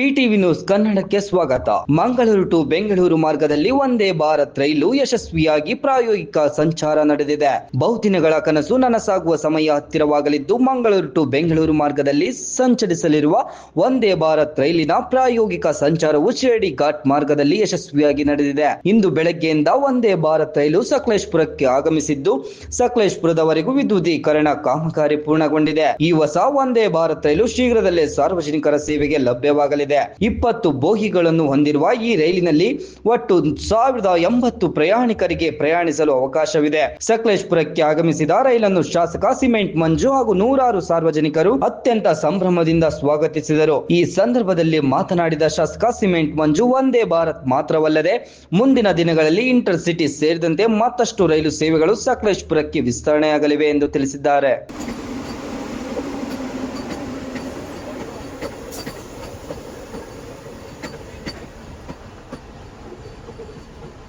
ಪಿಟಿವಿ news ಕನ್ನಡಕ್ಕೆ ಸ್ವಾಗತ. Mangaluru to Bengaluru ಮಾರ್ಗದಲ್ಲಿ ವಂದೇ ಭಾರತ್ ರೈಲು ಯಶಸ್ವಿಯಾಗಿ ಪ್ರಾಯೋಗಿಕ ಸಂಚಾರ ನಡೆದಿದೆ. ಬಹುದಿನಗಳ ಕನಸು ನನಸಾಗುವ ಸಮಯ ಹತ್ತಿರವಾಗಲಿದ್ದು, ಮಂಗಳೂರು ಟು ಬೆಂಗಳೂರು ಮಾರ್ಗದಲ್ಲಿ ಸಂಚರಿಸಲಿರುವ ವಂದೇ ಭಾರತ್ ರೈಲಿನ ಪ್ರಾಯೋಗಿಕ ಸಂಚಾರವು ಶಿರಡಿ ಘಾಟ್ ಮಾರ್ಗದಲ್ಲಿ ಯಶಸ್ವಿಯಾಗಿ ನಡೆದಿದೆ. ಇಂದು ಬೆಳಗ್ಗೆಯಿಂದ ವಂದೇ ಭಾರತ್ ರೈಲು ಸಕಲೇಶಪುರಕ್ಕೆ ಆಗಮಿಸಿದ್ದು, ಸಕಲೇಶಪುರದವರೆಗೂ ವಿದ್ಯುದೀಕರಣ ಕಾಮಗಾರಿ ಪೂರ್ಣಗೊಂಡಿದೆ. ಈ ಹೊಸ ವಂದೇ ಭಾರತ್ ರೈಲು ಶೀಘ್ರದಲ್ಲೇ ಸಾರ್ವಜನಿಕರ ಸೇವೆಗೆ ಲಭ್ಯವಾಗಲಿದೆ. 20 ಬೋಗಿಗಳನ್ನು ಹೊಂದಿರುವ ಈ ರೈಲಿನಲ್ಲಿ ಒಟ್ಟು 1080 ಪ್ರಯಾಣಿಕರಿಗೆ ಪ್ರಯಾಣಿಸಲು ಅವಕಾಶವಿದೆ. ಸಕಲೇಶಪುರಕ್ಕೆ ಆಗಮಿಸಿದ ರೈಲನ್ನು ಶಾಸಕ ಸಿಮೆಂಟ್ ಮಂಜು ಹಾಗೂ ನೂರಾರು ಸಾರ್ವಜನಿಕರು ಅತ್ಯಂತ ಸಂಭ್ರಮದಿಂದ ಸ್ವಾಗತಿಸಿದರು. ಈ ಸಂದರ್ಭದಲ್ಲಿ ಮಾತನಾಡಿದ ಶಾಸಕ ಸಿಮೆಂಟ್ ಮಂಜು, ವಂದೇ ಭಾರತ್ ಮಾತ್ರವಲ್ಲದೆ ಮುಂದಿನ ದಿನಗಳಲ್ಲಿ ಇಂಟರ್ ಸಿಟಿ ಸೇರಿದಂತೆ ಮತ್ತಷ್ಟು ರೈಲು ಸೇವೆಗಳು ಸಕಲೇಶಪುರಕ್ಕೆ ವಿಸ್ತರಣೆಯಾಗಲಿವೆ ಎಂದು ತಿಳಿಸಿದ್ದಾರೆ.